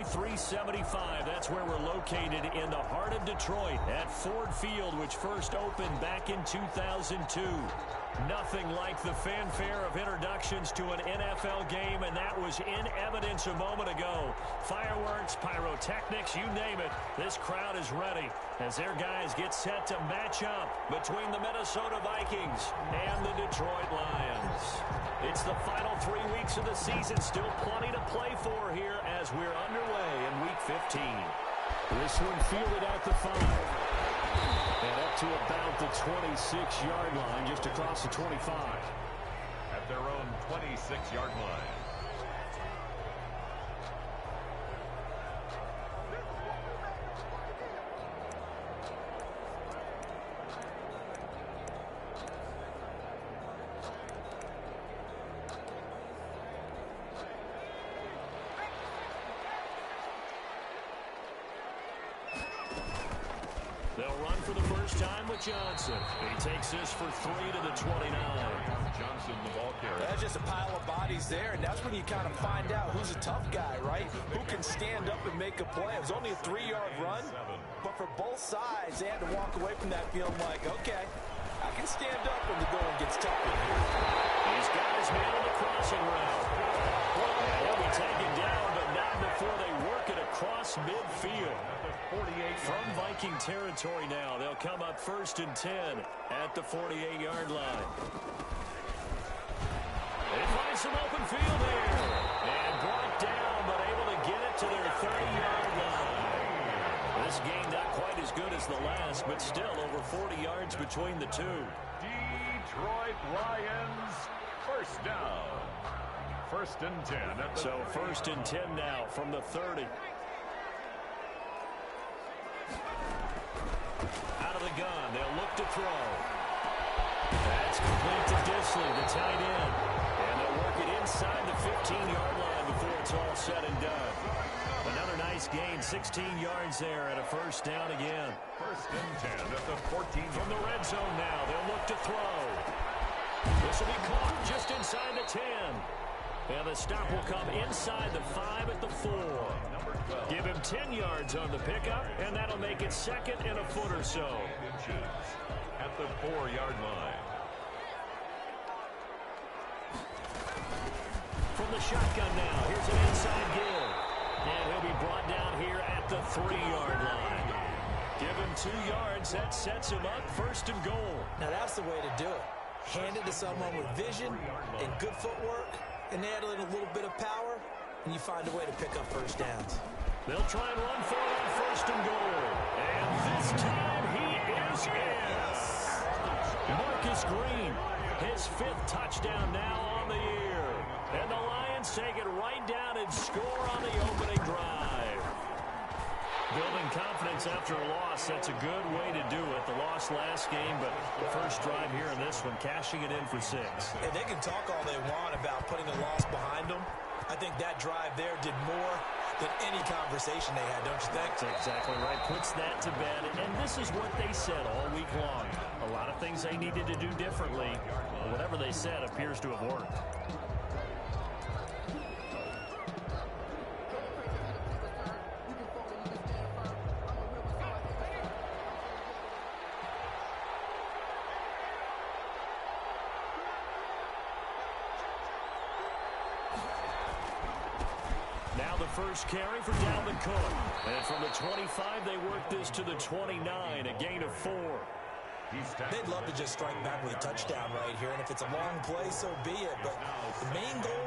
43-75. That's where we're located in the heart of Detroit at Ford Field, which first opened back in 2002. Nothing like the fanfare of introductions to an NFL game, and that was in evidence a moment ago. Fireworks, pyrotechnics, you name it. This crowd is ready as their guys get set to match up between the Minnesota Vikings and the Detroit Lions. It's the final 3 weeks of the season. Still plenty to play for here as we're underway in Week 15. This one fielded at the 5. And up to about the 26-yard line, just across the 25. At their own 26-yard line. They'll run for the first time with Johnson. He takes this for 3 to the 29. Johnson, the ball carrier. That's just a pile of bodies there, and that's when you kind of find out who's a tough guy, right? Who can stand up and make a play. It was only a 3-yard run, but for both sides, they had to walk away from that feeling like, okay, I can stand up when the going gets tough. These guys handle the crossing route. And he'll be taken down, but not before they work it across midfield. From Viking territory now, they'll come up 1st and 10 at the 48-yard line. They find some open field here. And brought down, but able to get it to their 30-yard line. This game not quite as good as the last, but still over 40 yards between the two. Detroit Lions, first down. 1st and 10. So 1st and 10 now from the 30. Out of the gun, they'll look to throw. That's complete to Disley, the tight end. And they'll work it inside the 15-yard line before it's all said and done. Another nice gain, 16 yards there and a first down again. 1st and 10 at the 14. From the red zone now, they'll look to throw. This will be caught just inside the 10. And the stop will come inside the 5 at the 4. Give him 10 yards on the pickup, and that'll make it 2nd and a foot or so. At the 4-yard line. From the shotgun now, here's an inside give. And he'll be brought down here at the 3-yard line. Give him 2 yards, that sets him up 1st and goal. Now that's the way to do it. Hand it to someone with vision and good footwork, and add in a little bit of power, and you find a way to pick up first downs. They'll try and run for it on 1st and goal. And this time he is in. Marcus Green, his 5th touchdown now on the year. And the Lions take it right down and score on the opening drive. Building confidence after a loss, that's a good way to do it. The loss last game, but the first drive here in this one, cashing it in for 6. And they can talk all they want about putting a loss behind them. I think that drive there did more than any conversation they had, don't you think? That's exactly right. Puts that to bed. And this is what they said all week long. A lot of things they needed to do differently. But whatever they said appears to have worked. Now the first carry for Dalvin Cook. And from the 25, they work this to the 29, a gain of 4. They'd love to just strike back with a touchdown right here, and if it's a long play, so be it. But the main goal,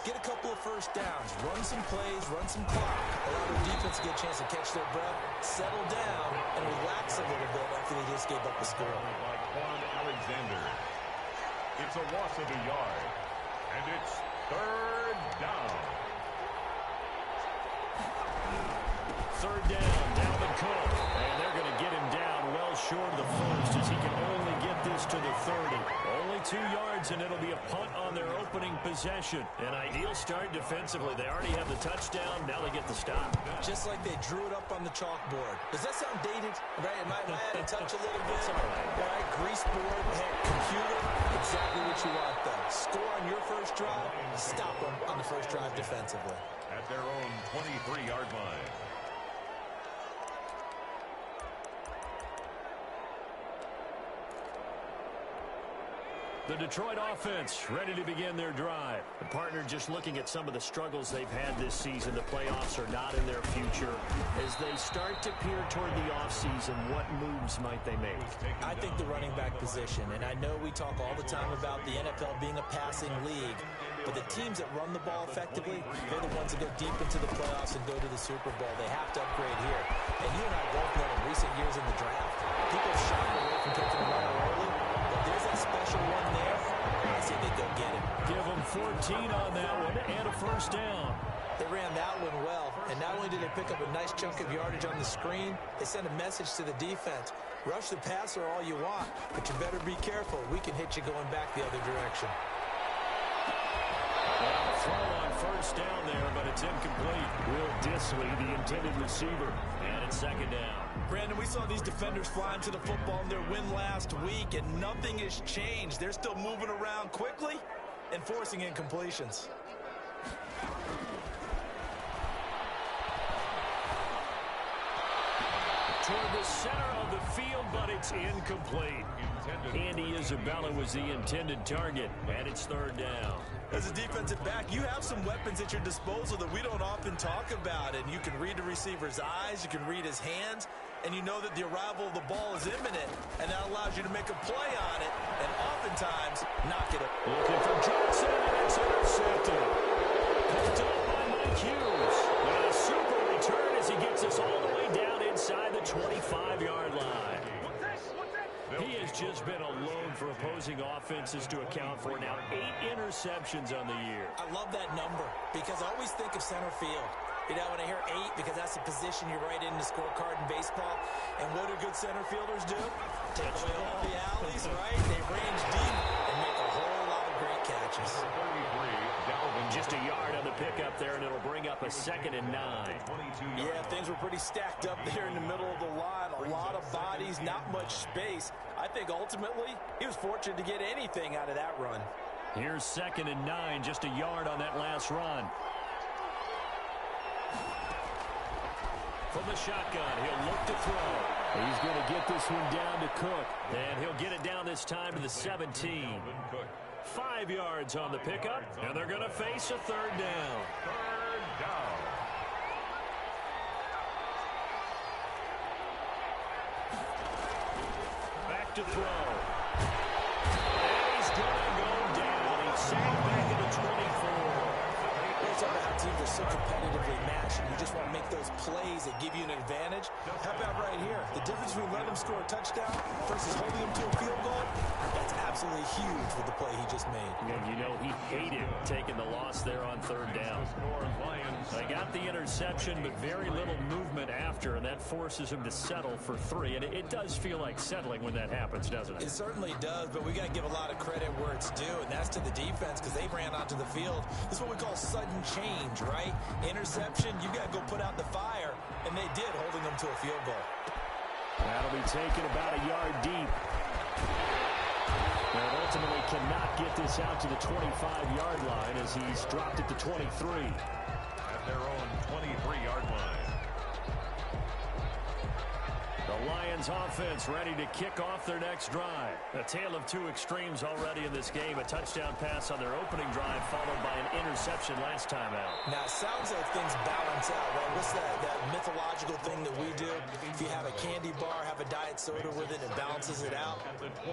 get a couple of first downs, run some plays, run some clock, allow the defense to get a chance to catch their breath, settle down, and relax a little bit after they just gave up the score. By Quan Alexander. It's a loss of a yard, and it's 3rd down. 3rd down, Dalvin Cook. And they're going to get him down well falls short of the first as he can only get this to the 30. Only 2 yards, and it'll be a punt on their opening possession. An ideal start defensively. They already have the touchdown. Now they get the stop. Just like they drew it up on the chalkboard. Does that sound dated? Right? Am I adding touch a little bit? All right. Grease board, hey, computer, exactly what you want, though. Score on your first drive, stop them on the first drive defensively. At their own 23-yard line. The Detroit offense ready to begin their drive. The partner just looking at some of the struggles they've had this season. The playoffs are not in their future. As they start to peer toward the offseason, what moves might they make? I think the running back position, and I know we talk all the time about the NFL being a passing league, but the teams that run the ball effectively, they're the ones that go deep into the playoffs and go to the Super Bowl. They have to upgrade here. And you and I both know in recent years in the draft, people have shied away from taking a runner early. There's that special one there. I say they go get him. Give them 14 on that one and a first down. They ran that one well, and not only did they pick up a nice chunk of yardage on the screen, they sent a message to the defense. Rush the passer all you want, but you better be careful. We can hit you going back the other direction. Throw on first down there, but it's incomplete. Will Disley, the intended receiver, and it's second down. Brandon, we saw these defenders flying to the football in their win last week, and nothing has changed. They're still moving around quickly and forcing incompletions. Toward the center of the field, but it's incomplete. Andy Isabella was the intended target, and it's third down. As a defensive back, you have some weapons at your disposal that we don't often talk about, and you can read the receiver's eyes, you can read his hands, and you know that the arrival of the ball is imminent, and that allows you to make a play on it, and oftentimes knock it up. Looking for Johnson, and it's intercepted. Picked up by Mike Hughes. And a super return as he gets us all the way down inside the 25-yard line. He has just been alone for opposing offenses to account for now 8 interceptions on the year. I love that number because I always think of center field. You know, when I hear 8, because that's the position you write in the scorecard in baseball. And what do good center fielders do? Take away all the alleys, right? They range deep and make a whole lot of great catches. Just a yard on the pickup there, and it'll bring up a 2nd and 9. Yeah, things were pretty stacked up there in the middle of the line. A lot of bodies, not much space. I think ultimately he was fortunate to get anything out of that run. Here's 2nd and 9, just a yard on that last run. From the shotgun, he'll look to throw. He's going to get this one down to Cook. And he'll get it down this time to the 17. 5 yards on the pickup, and they're going to face a third down. Third down. Back to throw. And he's going to go down. He's sacked back at the 24. It's about how teams are so competitively matched, and you just want to make those plays that give you an advantage. How about right here? The difference between letting them score a touchdown versus holding them to a field goal, that's absolutely huge with the play he just made. And you know he hated taking the loss there on third down. They got the interception, but very little movement after, and that forces him to settle for 3. And it does feel like settling when that happens, doesn't it? It certainly does, but we got to give a lot of credit where it's due, and that's to the defense because they ran onto the field. This is what we call sudden change, right? Interception, you got to go put out the fire, and they did, holding them to a field goal. That'll be taken about a yard deep. And ultimately cannot get this out to the 25-yard line as he's dropped it to 23. At their own 23-yard line. The Lions offense ready to kick off their next drive. A tale of 2 extremes already in this game. A touchdown pass on their opening drive followed by an interception last time out. Now, it sounds like things balance out, right? What's that mythological thing that we do? If you have a candy bar, have a diet soda with it, it balances it out.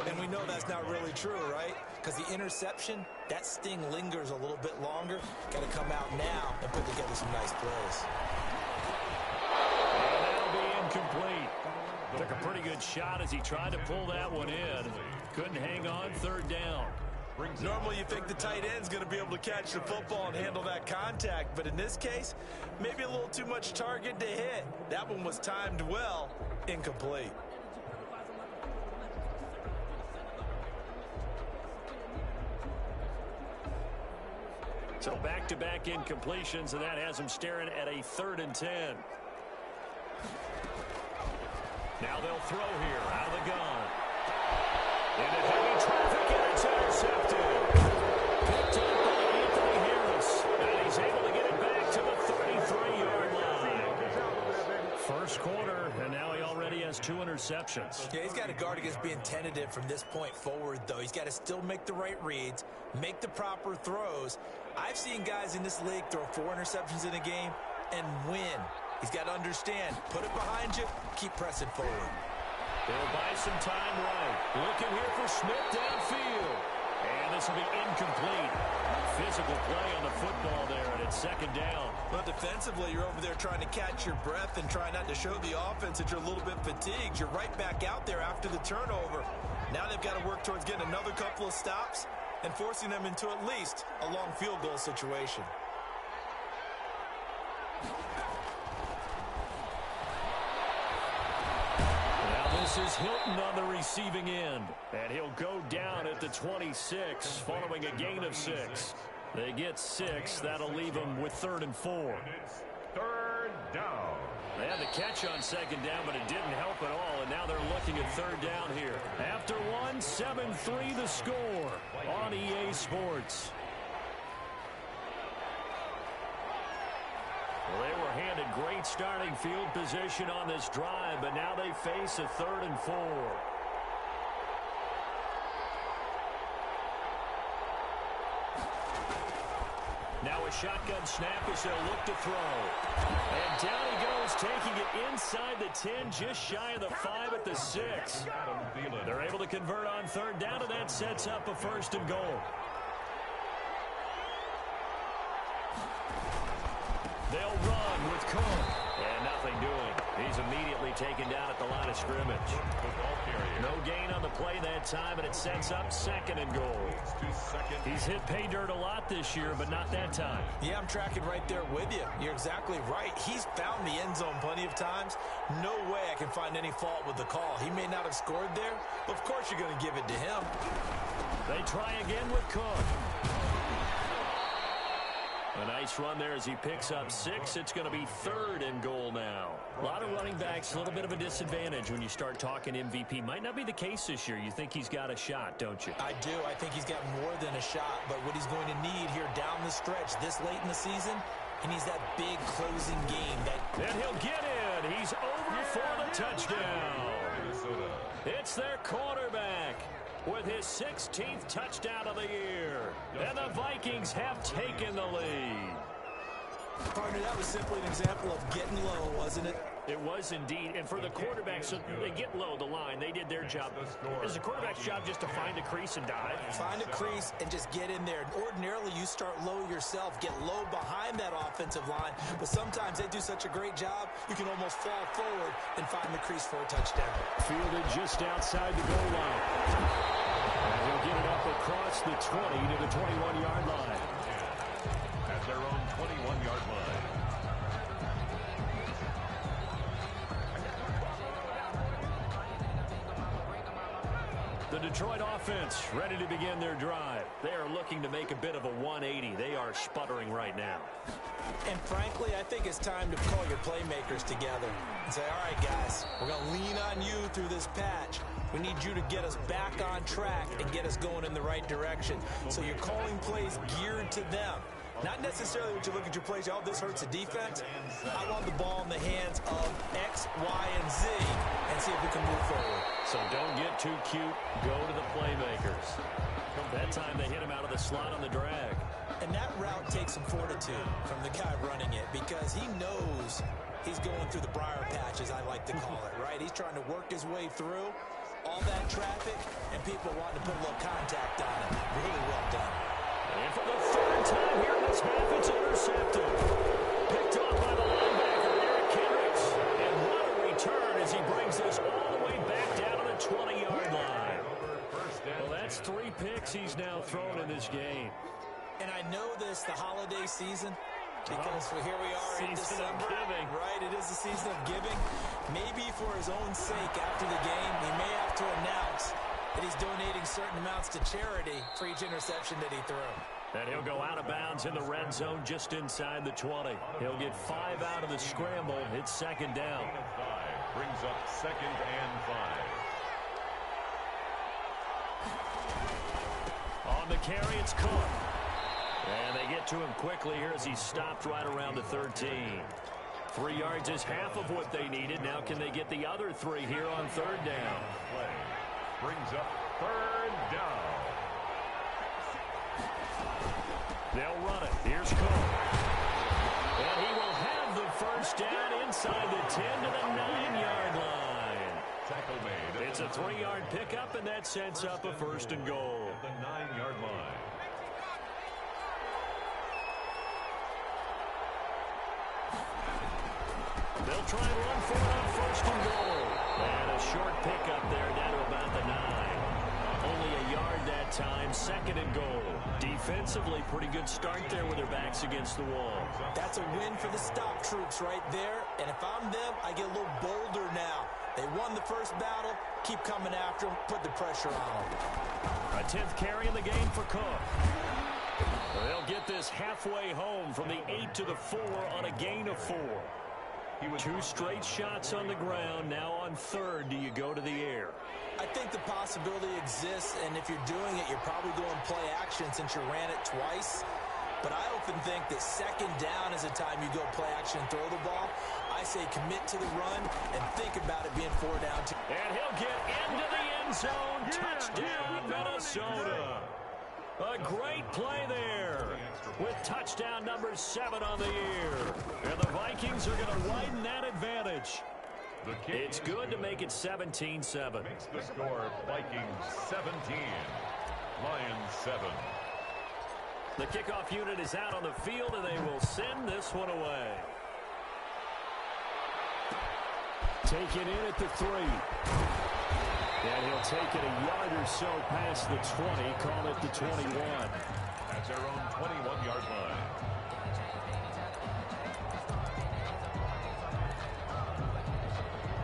And we know that's not really true, right? Because the interception, that sting lingers a little bit longer. Got to come out now and put together some nice plays. And that'll be incomplete. Took a pretty good shot as he tried to pull that one in. Couldn't hang on, third down. Normally you think the tight end's going to be able to catch the football and handle that contact, but in this case, maybe a little too much target to hit. That one was timed well, incomplete. So back-to-back incompletions, and that has him staring at a 3rd and 10. Now they'll throw here out of the gun. Into heavy traffic, and it's intercepted. Picked up by Anthony Harris, and he's able to get it back to the 33-yard line. First quarter, and now he already has 2 interceptions. Yeah, he's got to guard against being tentative from this point forward, though. He's got to still make the right reads, make the proper throws. I've seen guys in this league throw 4 interceptions in a game and win. He's got to understand, put it behind you, keep pressing forward. They'll buy some time right. Looking here for Smith downfield. And this will be incomplete. Physical play on the football there, and it's 2nd down. Well, defensively, you're over there trying to catch your breath and try not to show the offense that you're a little bit fatigued. You're right back out there after the turnover. Now they've got to work towards getting another couple of stops and forcing them into at least a long field goal situation. Now this is Hilton on the receiving end. And he'll go down at the 26 following a gain of 6. They get 6. That'll leave them with 3rd and 4. And it's 3rd down. They had the catch on 2nd down, but it didn't help at all, and now they're looking at 3rd down here. After 1, 7-3 the score on EA Sports. Well, they were handed great starting field position on this drive, but now they face a 3rd and 4. Now a shotgun snap as they'll look to throw. And down he goes, taking it inside the 10, just shy of the 5 at the 6. They're able to convert on 3rd down, and that sets up a 1st and goal. They'll run with Cook. And nothing doing. He's immediately taken down at the line of scrimmage. No gain on the play that time, and it sets up 2nd and goal. He's hit pay dirt a lot this year, but not that time. Yeah, I'm tracking right there with you. You're exactly right. He's found the end zone plenty of times. No way I can find any fault with the call. He may not have scored there, but of course you're going to give it to him. They try again with Cook. A nice run there as he picks up 6. It's going to be 3rd and goal now. A lot of running backs, a little bit of a disadvantage when you start talking MVP. Might not be the case this year. You think he's got a shot, don't you? I do. I think he's got more than a shot. But what he's going to need here down the stretch this late in the season, he needs that big closing game. And he'll get in. He's over for the touchdown. It's their quarterback with his 16th touchdown of the year. And the Vikings have taken the lead. Partner, that was simply an example of getting low, wasn't it? It was indeed. And for the quarterbacks, so they get low the line. They did their job. It's the quarterback's job just to find a crease and dive. Find a crease and just get in there. Ordinarily, you start low yourself, get low behind that offensive line. But sometimes they do such a great job, you can almost fall forward and find the crease for a touchdown. Fielded just outside the goal line. And he'll get it up across the 20 to the 21-yard line. At their own 21-yard line. The Detroit offense ready to begin their drive. They are looking to make a bit of a 180. They are sputtering right now. And frankly, I think it's time to call your playmakers together and say, all right, guys, we're going to lean on you through this patch. We need you to get us back on track and get us going in the right direction. So you're calling plays geared to them. Not necessarily when you look at your plays, oh, this hurts the defense. I want the ball in the hands of X, Y, and Z and see if we can move forward. So don't get too cute. Go to the playmakers. That time they hit him out of the slot on the drag. And that route takes some fortitude from the guy running it because he knows he's going through the briar patch, as I like to call it, right? He's trying to work his way through all that traffic and people wanting to put a little contact on it. Really well done. And for the 3rd time here in this half, it's intercepted. Picked off by the linebacker, Eric Kendricks. And what a return as he brings this all the way back down to the 20-yard line. Well, that's 3 picks he's now thrown in this game. And I know this, the holiday season, because here we are in December, right? It is the season of giving. Maybe for his own sake after the game, he may have to announce that he's donating certain amounts to charity for each interception that he threw. And he'll go out of bounds in the red zone just inside the 20. He'll get 5 out of the scramble. It's second down. Brings up second and 5. On the carry, it's Cook. And they get to him quickly here as he stopped right around the 13. 3 yards is half of what they needed. Now can they get the other 3 here on third down? Brings up third down. They'll run it. Here's Cook. And he will have the first down inside the 10 to the 9-yard line. Tackle made. It's a 3-yard pickup, and that sets up a first and goal. The 9-yard line. They'll try and run for it on first and goal. And a short pickup there down to about the 9. Only a yard that time, second and goal. Defensively, pretty good start there with their backs against the wall. That's a win for the stop troops right there. And if I'm them, I get a little bolder now. They won the first battle. Keep coming after them. Put the pressure on them. A 10th carry in the game for Cook. They'll get this halfway home from the 8 to the 4 on a gain of 4. 2 straight shots on the ground. Now on third, do you go to the air? I think the possibility exists, and if you're doing it, you're probably going play action since you ran it twice. But I often think that second down is a time you go play action and throw the ball. I say commit to the run and think about it being 4 down. And he'll get into the end zone. Touchdown, Minnesota. A great play there with touchdown number 7 on the year. And the Vikings are going to widen that advantage. It's good to make it 17-7. Makes the score Vikings 17, Lions 7. The kickoff unit is out on the field, and they will send this one away. Taken in at the 3. And he'll take it a yard or so past the 20, call it the 21. At their own 21-yard line.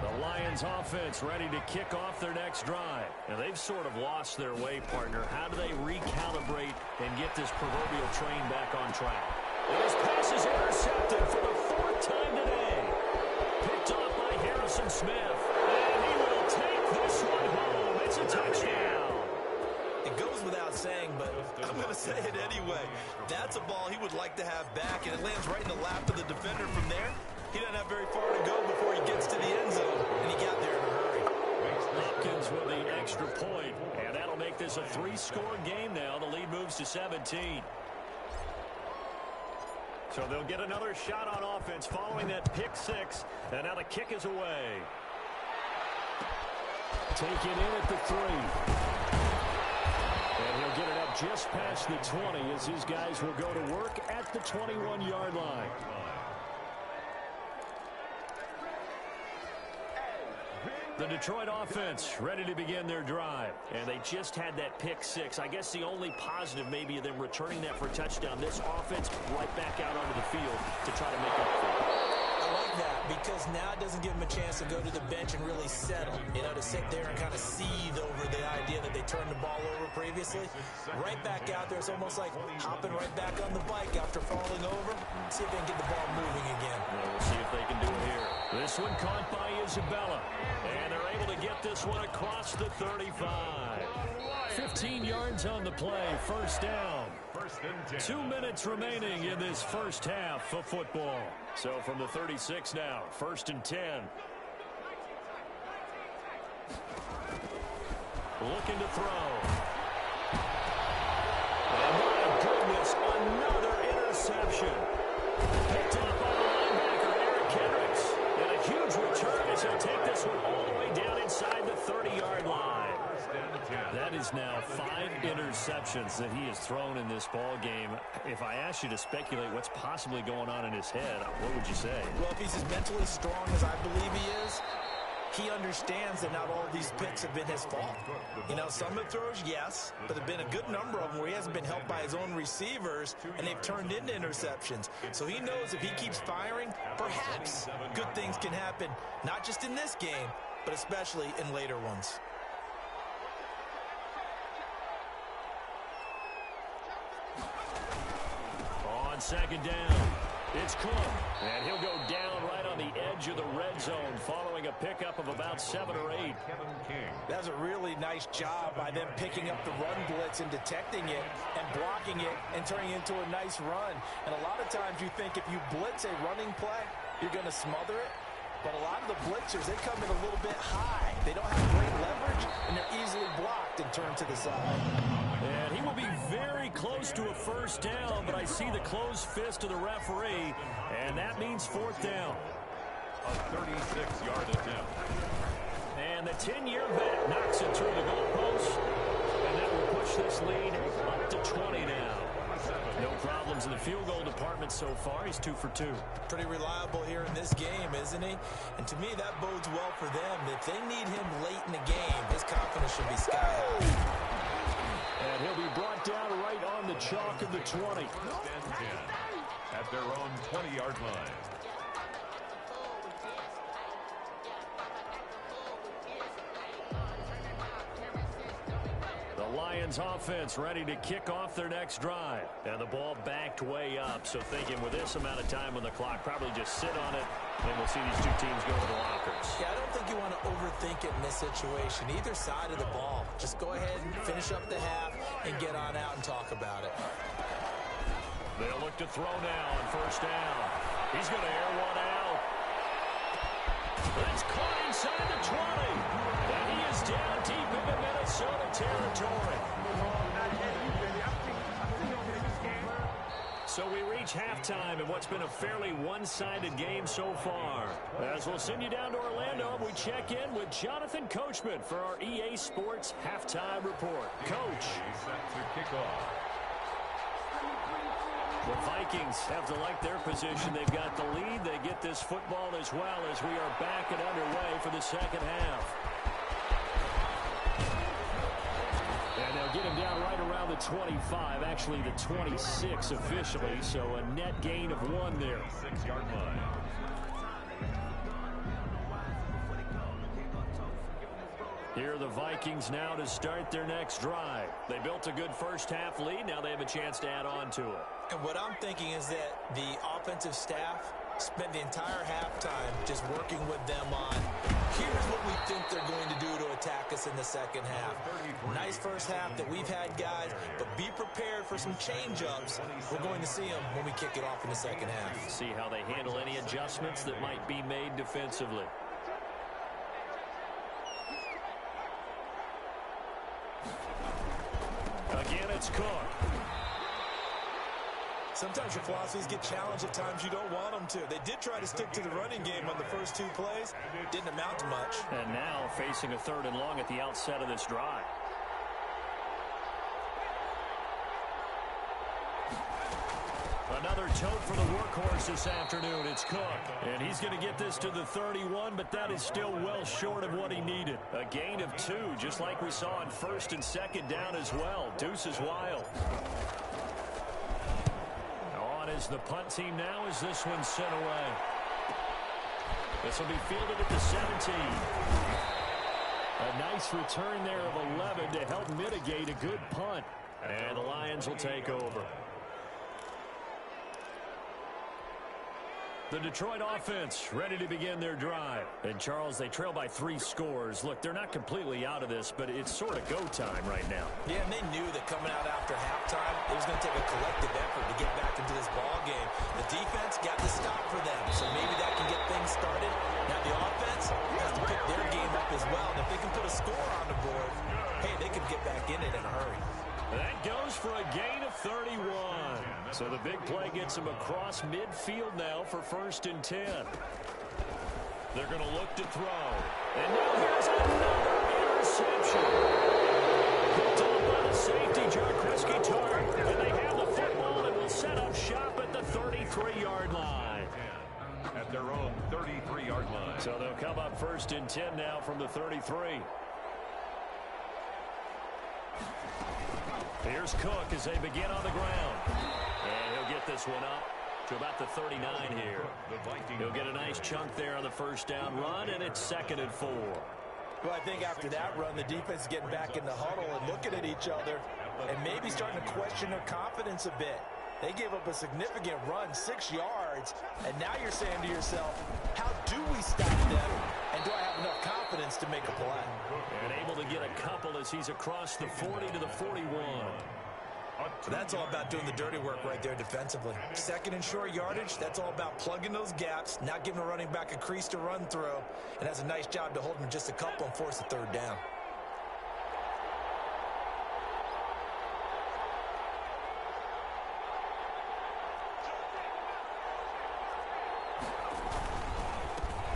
The Lions offense ready to kick off their next drive. And they've sort of lost their way, partner. How do they recalibrate and get this proverbial train back on track? And his pass is intercepted for the 4th time today. Picked off by Harrison Smith. And he will take this one home. It's a touchdown. It goes without saying, but I'm going to say it anyway. That's a ball he would like to have back, and it lands right in the lap of the defender from there. He doesn't have very far to go before he gets to the end zone, and he got there in a hurry. Hopkins with the extra point, and that'll make this a 3-score game now. The lead moves to 17. So they'll get another shot on offense following that pick 6, and now the kick is away. Taken in at the 3. And he'll get it up just past the 20 as his guys will go to work at the 21-yard line. The Detroit offense ready to begin their drive. And they just had that pick 6. I guess the only positive maybe of them returning that for a touchdown. This offense right back out onto the field to try to make up for it. I like that because now it doesn't give them a chance to go to the bench and really settle. You know, to sit there and kind of seethe over the idea that they turned the ball over previously. Right back out there, it's almost like hopping right back on the bike after falling over. See if they can get the ball moving again. Well, we'll see if they can do it here. This one caught by Isabella. And they're able to get this one across the 35. 15 yards on the play, first down. 2 minutes remaining in this first half of football. So from the 36 now, 1st and 10. Looking to throw. And my goodness, another interception. Picked up by the linebacker, Eric Kendricks. And a huge return as he'll take this one all the way down inside the 30-yard line. That is now 5 interceptions that he has thrown in this ball game. If I asked you to speculate what's possibly going on in his head, what would you say? Well, if he's as mentally strong as I believe he is, he understands that not all of these picks have been his fault. You know, some of the throws, yes, but there have been a good number of them where he hasn't been helped by his own receivers, and they've turned into interceptions. So he knows if he keeps firing, perhaps good things can happen, not just in this game, but especially in later ones. on second down. It's Cook, and he'll go down right on the edge of the red zone following a pickup of about 7 or 8. That was a really nice job by them picking up the run blitz and detecting it and blocking it and turning it into a nice run. And a lot of times you think if you blitz a running play, you're going to smother it. But a lot of the blitzers, they come in a little bit high. They don't have great leverage, and they're easily blocked and turned to the side. And he will be very close to a first down, but I see the closed fist of the referee, and that means fourth down. A 36-yard attempt. And the 10-year vet knocks it through the goalpost, and that will push this lead up to 20 now. No problems in the field goal department so far. He's 2 for 2. Pretty reliable here in this game, isn't he? And to me, that bodes well for them. If they need him late in the game, his confidence should be sky high. And he'll be brought down right on the chalk of the 20. At their own 20-yard line. The Lions offense ready to kick off their next drive. And the ball backed way up. So thinking with this amount of time on the clock, probably just sit on it, and we'll see these two teams go to the lockers. Yeah, I don't think you want to overthink it in this situation. Either side of the ball. Just go ahead and finish up the half and get on out and talk about it. They'll look to throw now on first down. He's going to air one out. That's caught inside the 20. And he is down deep into Minnesota territory. So we reach halftime in what's been a fairly one-sided game so far. As we'll send you down to Orlando, we check in with Jonathan Coachman for our EA Sports Halftime Report. Coach. Set to kick off. The Vikings have to like their position. They've got the lead. They get this football as well as we are back and underway for the second half. And they'll get him down right around the 25, actually the 26 officially, so a net gain of 1 there. 6-yard line. Here are the Vikings now to start their next drive. They built a good first half lead. Now they have a chance to add on to it. And what I'm thinking is that the offensive staff spent the entire halftime just working with them on, here's what we think they're going to do to attack us in the second half. Nice first half that we've had, guys, but be prepared for some change-ups. We're going to see them when we kick it off in the second half. See how they handle any adjustments that might be made defensively. Again, it's Cook. Sometimes your philosophies get challenged at times you don't want them to. They did try to stick to the running game on the first 2 plays. Didn't amount to much. And now facing a 3rd and long at the outset of this drive. Another tote for the workhorse this afternoon. It's Cook. And he's going to get this to the 31, but that is still well short of what he needed. A gain of 2, just like we saw on 1st and 2nd down as well. Deuce is wild. On is the punt team now as this one's sent away. This will be fielded at the 17. A nice return there of 11 to help mitigate a good punt. And the Lions will take over. The Detroit offense ready to begin their drive. And, Charles, they trail by 3 scores. Look, they're not completely out of this, but it's sort of go time right now. Yeah, and they knew that coming out after halftime, it was going to take a collective effort to get back into this ball game. The defense got the stop for them, so maybe that can get things started. Now the offense has to pick their game up as well. And if they can put a score on the board, hey, they could get back in it in a hurry. That goes for a gain of 31. So the big play gets him across midfield now for 1st and 10. They're going to look to throw. And now here's another interception. Picked up by the safety, Jarkreski Tart. And they have the football and will set up shop at the 33-yard line. At their own 33-yard line. So they'll come up 1st and 10 now from the 33. Here's Cook as they begin on the ground. And he'll get this one up to about the 39 here. He'll get a nice chunk there on the first down run, and it's 2nd and 4. Well, I think after that run, the defense is getting back in the huddle and looking at each other and maybe starting to question their confidence a bit. They gave up a significant run, 6 yards, and now you're saying to yourself, how do we stop them, and do I have enough confidence to make a play? And able to get a couple as he's across the 40 to the 41. That's all about doing the dirty work right there defensively. Second and short yardage, that's all about plugging those gaps, not giving a running back a crease to run through, and has a nice job to hold him just a couple and force a third down.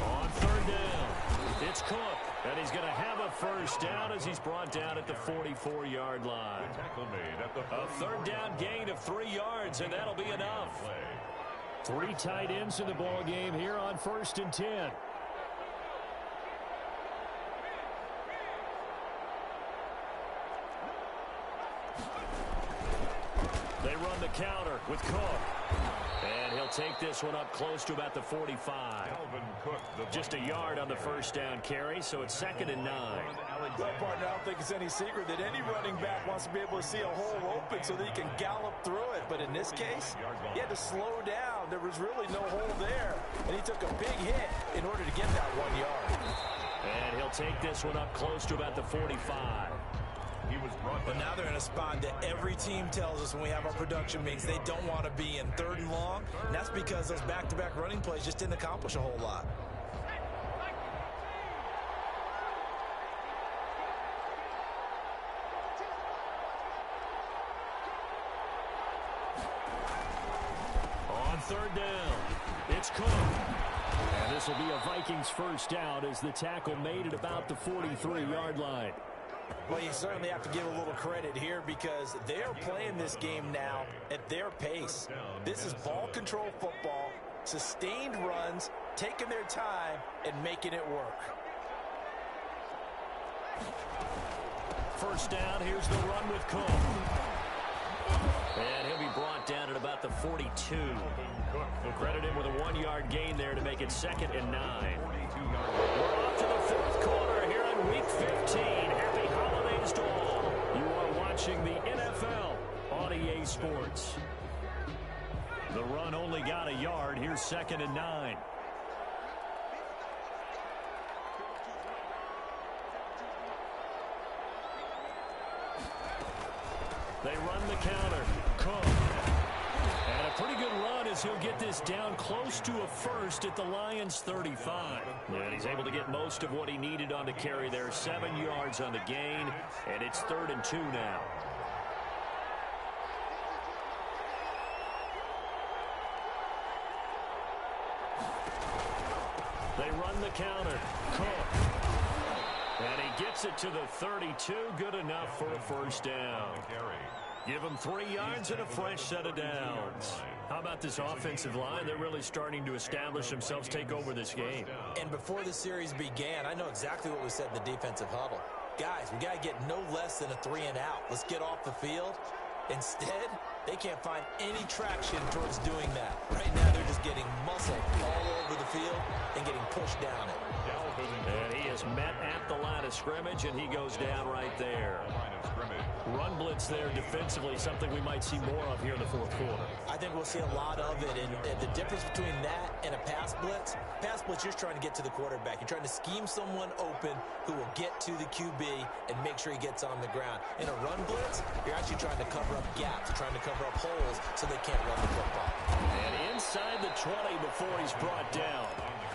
On third down, it's Cook. And he's going to have a first down as he's brought down at the 44-yard line. A third down gain of 3 yards, and that'll be enough. 3 tight ends in the ball game here on 1st and 10. They run the counter with Cook. And he'll take this one up close to about the 45. Just a yard on the first down carry, so it's 2nd and 9. Well, partner, I don't think it's any secret that any running back wants to be able to see a hole open so that he can gallop through it. But in this case, he had to slow down. There was really no hole there, and he took a big hit in order to get that 1 yard. And he'll take this one up close to about the 45. But now they're in a spot that every team tells us when we have our production meetings they don't want to be in 3rd and long, and that's because those back-to-back running plays just didn't accomplish a whole lot. On 3rd down, it's Cook. And this will be a Vikings first down as the tackle made at about the 43-yard line. Well, you certainly have to give a little credit here because they're playing this game now at their pace. This is ball control football, sustained runs, taking their time, and making it work. First down, here's the run with Cook. And he'll be brought down at about the 42. We'll credit him with a 1-yard gain there to make it 2nd and 9. We're off to the 4th quarter here on Week 15. Happy holidays to all. You are watching the NFL on EA Sports. The run only got a yard. Here's 2nd and 9. They run the counter. Cook. And a pretty good run as he'll get this down close to a first at the Lions' 35. And he's able to get most of what he needed on the carry there. 7 yards on the gain, and it's 3rd and 2 now. They run the counter. Cook. And he gets it to the 32. Good enough for a first down. Give him 3 yards and a fresh set of downs. How about this offensive line? They're really starting to establish themselves, take over this game. And before the series began, I know exactly what was said in the defensive huddle. Guys, we got to get no less than a 3 and out. Let's get off the field. Instead, they can't find any traction towards doing that. Right now, they're just getting muscled all over the field and getting pushed down it. And he is met at the line of scrimmage, and he goes down right there. Run blitz there defensively, something we might see more of here in the 4th quarter. I think we'll see a lot of it, and the difference between that and a pass blitz, you're just trying to get to the quarterback. You're trying to scheme someone open who will get to the QB and make sure he gets on the ground. In a run blitz, you're actually trying to cover up gaps, trying to cover up holes so they can't run the football. And inside the 20 before he's brought down.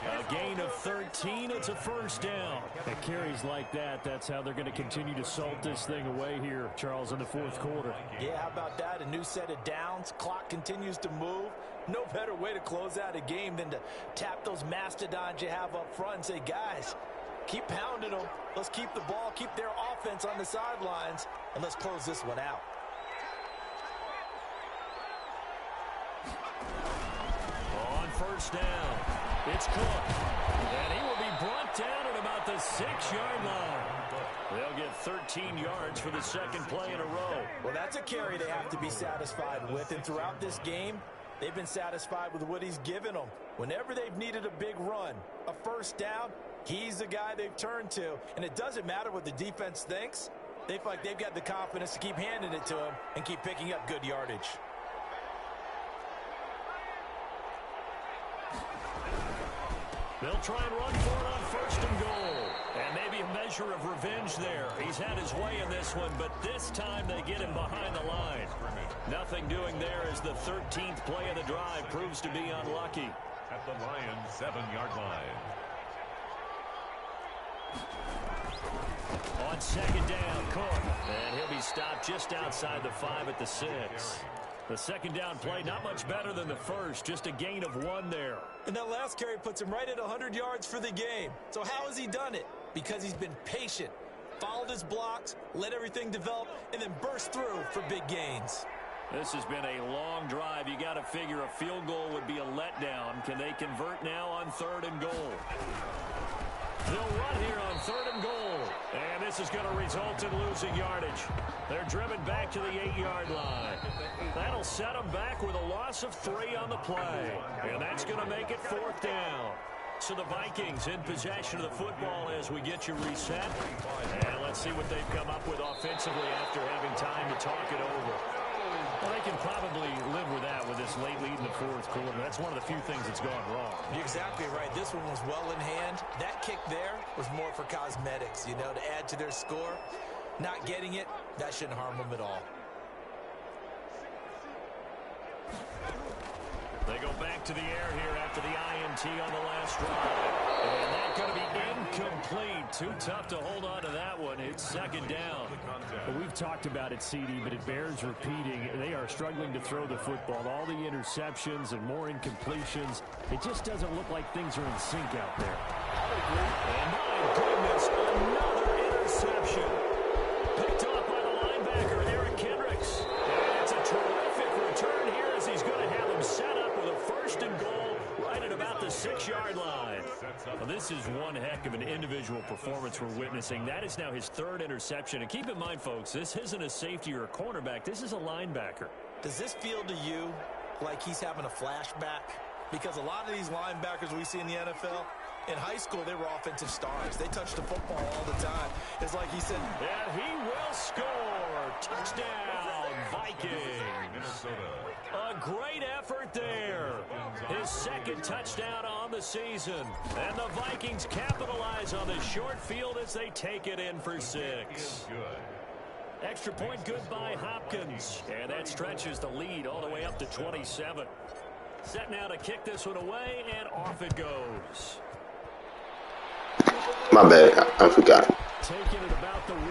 A gain of 13, it's a first down. At carries like that, that's how they're going to continue to salt this thing away here, Charles, in the 4th quarter. Yeah, how about that? A new set of downs. Clock continues to move. No better way to close out a game than to tap those mastodons you have up front and say, guys, keep pounding them. Let's keep the ball, keep their offense on the sidelines, and let's close this one out. On first down, it's Cook. And he will be brought down at about the 6-yard line. They'll get 13 yards for the 2nd play in a row. Well, that's a carry they have to be satisfied with. And throughout this game, they've been satisfied with what he's given them. Whenever they've needed a big run, a first down, he's the guy they've turned to. And it doesn't matter what the defense thinks. They feel like they've got the confidence to keep handing it to him and keep picking up good yardage. They'll try and run for it on first and goal. And maybe a measure of revenge there. He's had his way in this one, but this time they get him behind the line. Nothing doing there as the 13th play of the drive proves to be unlucky. At the Lions' 7-yard line. On second down, Cook. And he'll be stopped just outside the 5 at the 6. The second down play, not much better than the first, just a gain of 1 there. And that last carry puts him right at 100 yards for the game. So how has he done it? Because he's been patient, followed his blocks, let everything develop, and then burst through for big gains. This has been a long drive. You got to figure a field goal would be a letdown. Can they convert now on 3rd and goal? They'll run here on 3rd and goal. And this is going to result in losing yardage. They're driven back to the 8-yard line. That'll set them back with a loss of 3 on the play. And that's going to make it 4th down. So the Vikings in possession of the football as we get you reset. And let's see what they've come up with offensively after having time to talk it over. Well, they can probably live with that with this late lead in the 4th quarter. That's one of the few things that's gone wrong. You're exactly right. This one was well in hand. That kick there was more for cosmetics, to add to their score. Not getting it, that shouldn't harm them at all. They go back to the air here after the INT on the last drive. And that's going to be incomplete. Too tough to hold on to that one. It's second down. Well, we've talked about it, CD, but it bears repeating. They are struggling to throw the football. All the interceptions and more incompletions. It just doesn't look like things are in sync out there. And my goodness, another interception. Picked off by the linebacker, Eric Kendricks. And it's a terrific return here as he's going to have him set up with a 1st and goal right at about the 6-yard line. Well, this is one heck of an individual performance we're witnessing. That is now his 3rd interception. And keep in mind, folks, this isn't a safety or a cornerback. This is a linebacker. Does this feel to you like he's having a flashback? Because a lot of these linebackers we see in the NFL, in high school, they were offensive stars. They touched the football all the time. It's like he said, and he will score. Touchdown, Viking. Minnesota. A great effort there. His 2nd touchdown on the season. And the Vikings capitalize on the short field as they take it in for 6. Good. Extra point good by Hopkins. And that stretches the lead all the way up to 27. Set now to kick this one away, and off it goes. My bad, I forgot. Taking it about the 1.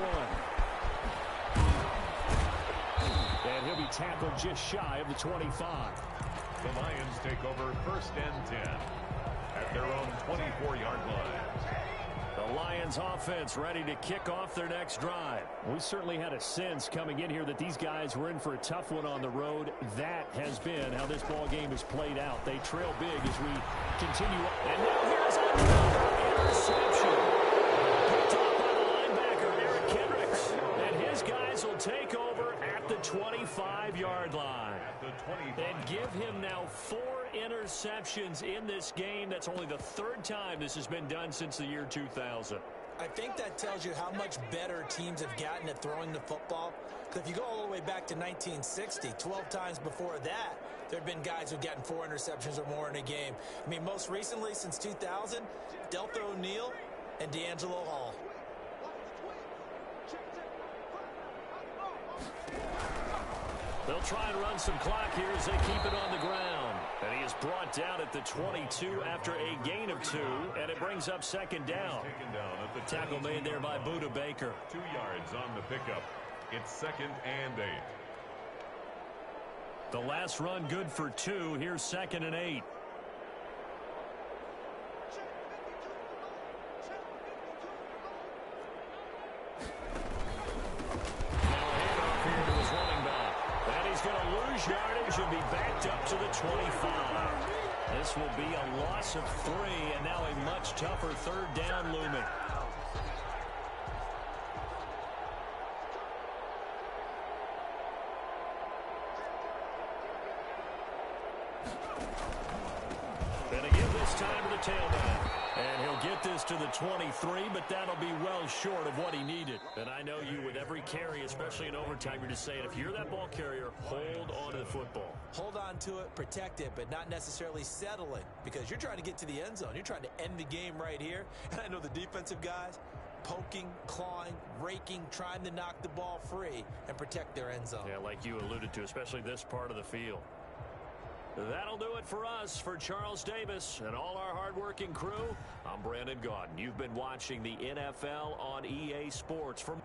And he'll be tackled just shy of the 25. The Lions take over 1st and 10 at their own 24-yard line. The Lions offense ready to kick off their next drive. We certainly had a sense coming in here that these guys were in for a tough one on the road. That has been how this ball game has played out. They trail big as we continue. And now here's another interception. Picked off by the linebacker, Eric Kendricks. And his guys will take over at the 25-yard line. And give him now 4 interceptions in this game. That's only the 3rd time this has been done since the year 2000. I think that tells you how much better teams have gotten at throwing the football. Because if you go all the way back to 1960, 12 times before that, there have been guys who've gotten 4 interceptions or more in a game. I mean, most recently, since 2000, Deltha O'Neal and D'Angelo Hall. They'll try and run some clock here as they keep it on the ground. And he is brought down at the 22 after a gain of 2, and it brings up 2nd down. Tackle made there by Buda Baker. 2 yards on the pickup. It's 2nd and 8. The last run good for 2. Here's 2nd and 8. Yardage and be backed up to the 25. This will be a loss of 3, and now a much tougher 3rd down looming. And again this time to the tailback. And he'll get this to the 23, but that'll be well short of what he needed. And I know you, with every carry, especially in overtime, you're just saying, if you're that ball carrier, hold on to the football. Hold on to it, protect it, but not necessarily settle it, because you're trying to get to the end zone. You're trying to end the game right here. And I know the defensive guys, poking, clawing, raking, trying to knock the ball free and protect their end zone. Yeah, like you alluded to, especially this part of the field. That'll do it for us. For Charles Davis and all our hardworking crew, I'm Brandon Gaudin. You've been watching the NFL on EA Sports. For